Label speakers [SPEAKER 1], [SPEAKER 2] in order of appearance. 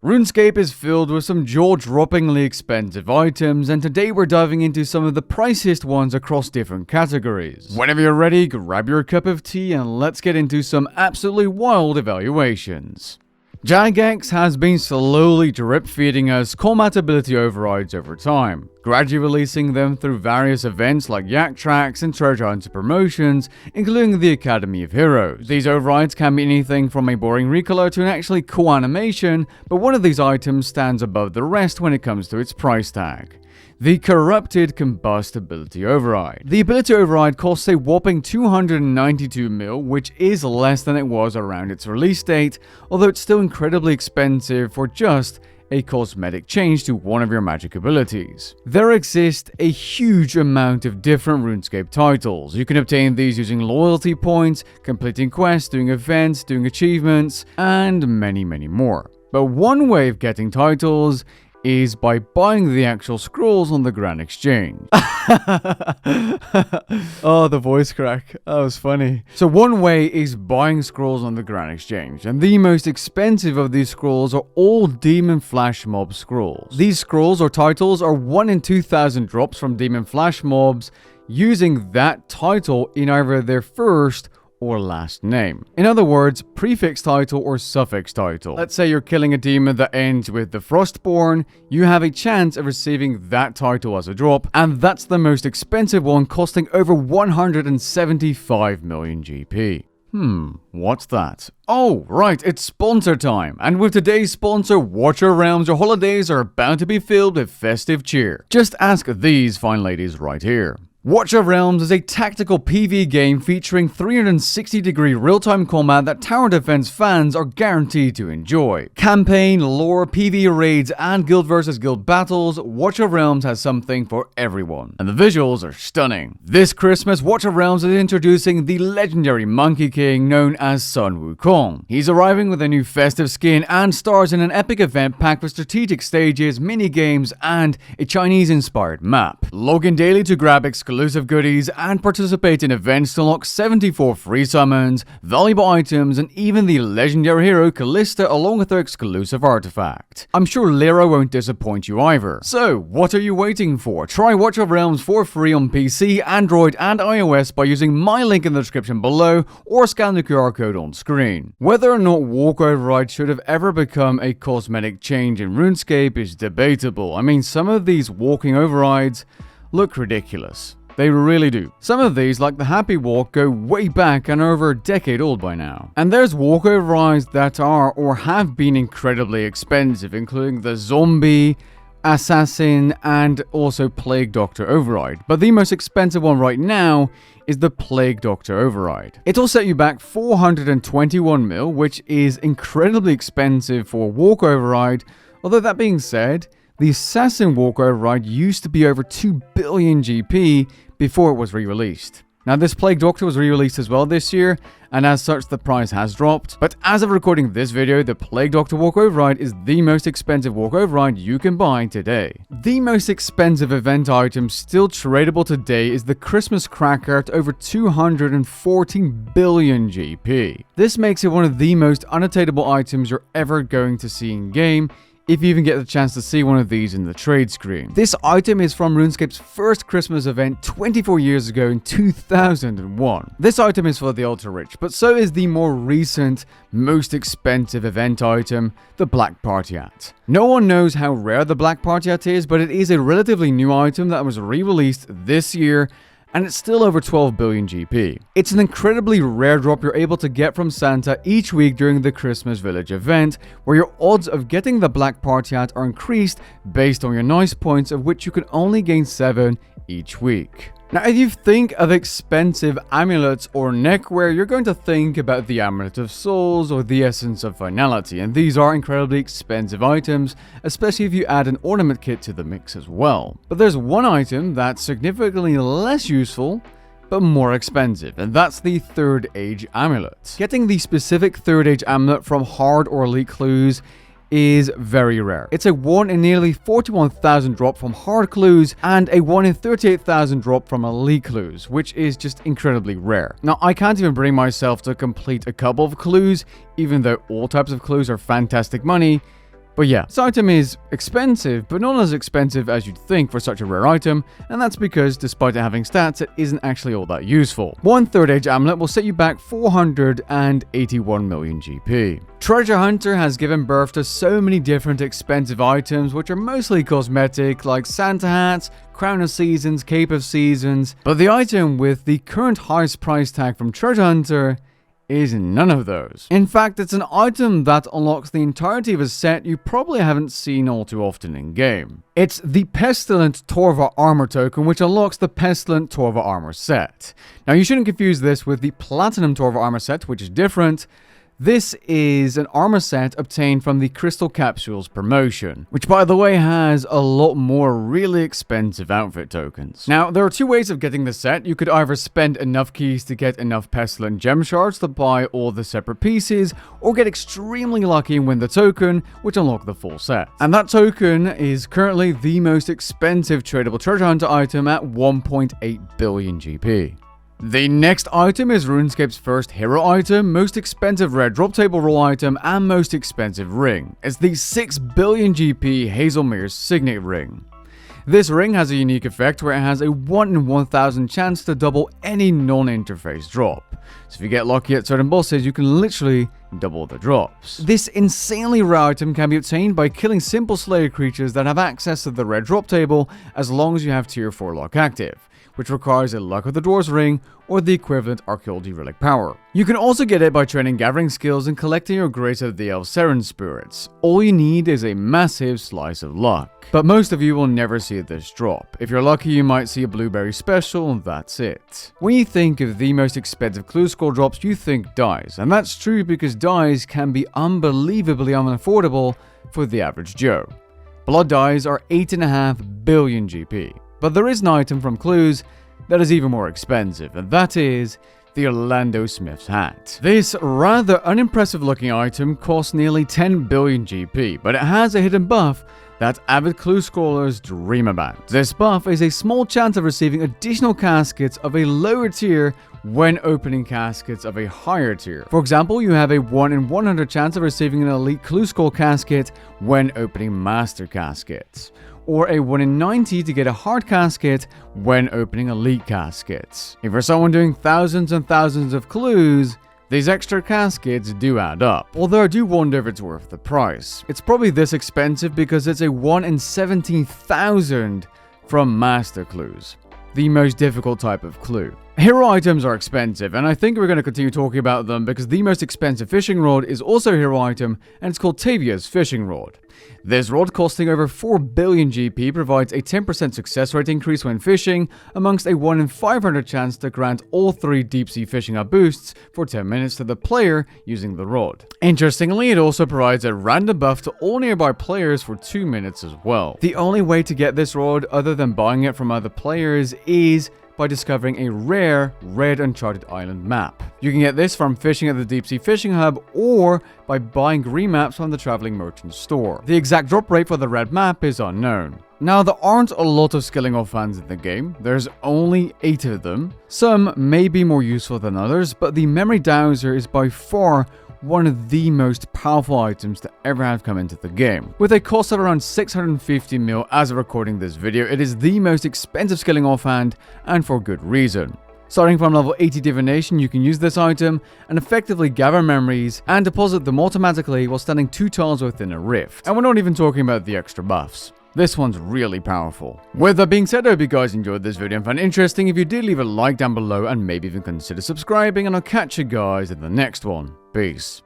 [SPEAKER 1] RuneScape is filled with some jaw-droppingly expensive items, and today we're diving into some of the priciest ones across different categories. Whenever you're ready, grab your cup of tea and let's get into some absolutely wild evaluations. Jagex has been slowly drip-feeding us combat ability overrides over time, gradually releasing them through various events like Yak Tracks and treasure hunter promotions, including the Academy of Heroes. These overrides can be anything from a boring recolor to an actually cool animation, but one of these items stands above the rest when it comes to its price tag. The Corrupted Combust Ability Override. The ability override costs a whopping 292 mil, which is less than it was around its release date, although it's still incredibly expensive for just a cosmetic change to one of your magic abilities. There exist a huge amount of different RuneScape titles. You can obtain these using loyalty points, completing quests, doing events, doing achievements, and many more. But one way of getting titles is by buying the actual scrolls on the Grand Exchange. Oh, the voice crack. That was funny. So one way is buying scrolls on the Grand Exchange, and the most expensive of these scrolls are all Demon Flash Mob scrolls. These scrolls or titles are 1 in 2,000 drops from Demon Flash Mobs using that title in either their first or last name. In other words, prefix title or suffix title. Let's say you're killing a demon that ends with the Frostborn, you have a chance of receiving that title as a drop, and that's the most expensive one, costing over 175 million GP. What's that? Oh, right, it's sponsor time. And with today's sponsor, Watcher Realms, your holidays are bound to be filled with festive cheer. Just ask these fine ladies right here. Watcher Realms is a tactical PvE game featuring 360-degree real-time combat that tower defense fans are guaranteed to enjoy. Campaign, lore, PvE raids, and guild versus guild battles, Watcher Realms has something for everyone. And the visuals are stunning. This Christmas, Watcher Realms is introducing the legendary Monkey King known as Sun Wukong. He's arriving with a new festive skin and stars in an epic event packed with strategic stages, mini-games, and a Chinese-inspired map. Log in daily to grab exclusive goodies and participate in events to unlock 74 free summons, valuable items, and even the legendary hero Callista along with her exclusive artifact. I'm sure Lyra won't disappoint you either. So, what are you waiting for? Try Watch of Realms for free on PC, Android, and iOS by using my link in the description below or scan the QR code on screen. Whether or not Walk Override should have ever become a cosmetic change in RuneScape is debatable. I mean, some of these walking overrides look ridiculous. They really do. Some of these, like the Happy Walk, go way back and are over a decade old by now. And there's walk overrides that are or have been incredibly expensive, including the Zombie, Assassin, and also Plague Doctor override. But the most expensive one right now is the Plague Doctor override. It'll set you back 421 mil, which is incredibly expensive for a walk override, although that being said, the Assassin walk override used to be over 2 billion GP before it was re-released. Now this Plague Doctor was re-released as well this year, and as such the price has dropped, but as of recording this video, the Plague Doctor walk override is the most expensive walk override you can buy today. The most expensive event item still tradable today is the Christmas Cracker at over 214 billion GP. This makes it one of the most unattainable items you're ever going to see in game, if you even get the chance to see one of these in the trade screen. This item is from RuneScape's first Christmas event 24 years ago in 2001. This item is for the ultra rich, but so is the more recent, most expensive event item, the Black Party Hat. No one knows how rare the Black Party Hat is, but it is a relatively new item that was re-released this year, and it's still over 12 billion GP. It's an incredibly rare drop you're able to get from Santa each week during the Christmas Village event, where your odds of getting the Black Party Hat are increased based on your nice points, of which you can only gain 7 each week. Now, if you think of expensive amulets or neckwear, you're going to think about the Amulet of Souls or the Essence of Finality, and these are incredibly expensive items, especially if you add an ornament kit to the mix as well. But there's one item that's significantly less useful, but more expensive, and that's the Third Age Amulet. Getting the specific Third Age Amulet from hard or elite clues is very rare. It's a 1 in nearly 41,000 drop from hard clues and a 1 in 38,000 drop from elite clues, which is just incredibly rare. Now, I can't even bring myself to complete a couple of clues, even though all types of clues are fantastic money. But yeah, this item is expensive, but not as expensive as you'd think for such a rare item, and that's because despite it having stats, it isn't actually all that useful. One third age amulet will set you back 481 million GP. Treasure Hunter has given birth to so many different expensive items, which are mostly cosmetic, like Santa hats, Crown of Seasons, Cape of Seasons, but the item with the current highest price tag from Treasure Hunter is none of those. In fact, it's an item that unlocks the entirety of a set you probably haven't seen all too often in game. It's the Pestilent Torva Armor token, which unlocks the Pestilent Torva Armor set. Now, you shouldn't confuse this with the Platinum Torva Armor set, which is different. This is an armor set obtained from the Crystal Capsules promotion, which by the way has a lot more really expensive outfit tokens. Now, there are two ways of getting this set. You could either spend enough keys to get enough Pestilent Gem Shards to buy all the separate pieces, or get extremely lucky and win the token, which unlock the full set. And that token is currently the most expensive tradable Treasure Hunter item at 1.8 billion GP. The next item is Runescape's first hero item, most expensive rare drop table roll item, and most expensive ring. It's the 6 billion GP Hazelmere Signet ring. This ring has a unique effect where it has a 1 in 1000 chance to double any non-interface drop. So if you get lucky at certain bosses, you can literally double the drops. This insanely rare item can be obtained by killing simple Slayer creatures that have access to the rare drop table as long as you have tier 4 luck active, which requires a Luck of the Dwarves ring or the equivalent Archaeology Relic power. You can also get it by training gathering skills and collecting your Grace of the Elseren spirits. All you need is a massive slice of luck. But most of you will never see this drop. If you're lucky, you might see a blueberry special, and that's it. When you think of the most expensive clue scroll drops, you think dies, and that's true because dies can be unbelievably unaffordable for the average Joe. Blood dies are 8.5 billion GP. But there is an item from Clues that is even more expensive, and that is the Orlando Smith's hat. This rather unimpressive looking item costs nearly 10 billion GP, but it has a hidden buff that avid clue scrollers dream about. This buff is a small chance of receiving additional caskets of a lower tier when opening caskets of a higher tier. For example, you have a 1 in 100 chance of receiving an elite clue scroll casket when opening master caskets, or a 1 in 90 to get a hard casket when opening elite caskets. If you're someone doing thousands and thousands of clues, these extra caskets do add up, although I do wonder if it's worth the price. It's probably this expensive because it's a 1 in 17,000 from master clues, the most difficult type of clue. Hero items are expensive, and I think we're going to continue talking about them because the most expensive fishing rod is also a hero item, and it's called Tavia's fishing rod. This rod, costing over 4 billion GP, provides a 10% success rate increase when fishing, amongst a 1 in 500 chance to grant all 3 deep sea fishing hub boosts for 10 minutes to the player using the rod. Interestingly, it also provides a random buff to all nearby players for 2 minutes as well. The only way to get this rod other than buying it from other players is by discovering a rare Red Uncharted Island map. You can get this from fishing at the Deep Sea Fishing Hub or by buying green maps from the Traveling Merchant store. The exact drop rate for the red map is unknown. Now, there aren't a lot of skilling off fans in the game. There's only 8 of them. Some may be more useful than others, but the Memory Dowser is by far one of the most powerful items to ever have come into the game. With a cost of around 650 mil as of recording this video, it is the most expensive skilling offhand, and for good reason. Starting from level 80 Divination, you can use this item and effectively gather memories and deposit them automatically while standing 2 tiles within a rift. And we're not even talking about the extra buffs. This one's really powerful. With that being said, I hope you guys enjoyed this video and found it interesting. If you did, leave a like down below and maybe even consider subscribing, and I'll catch you guys in the next one. Peace.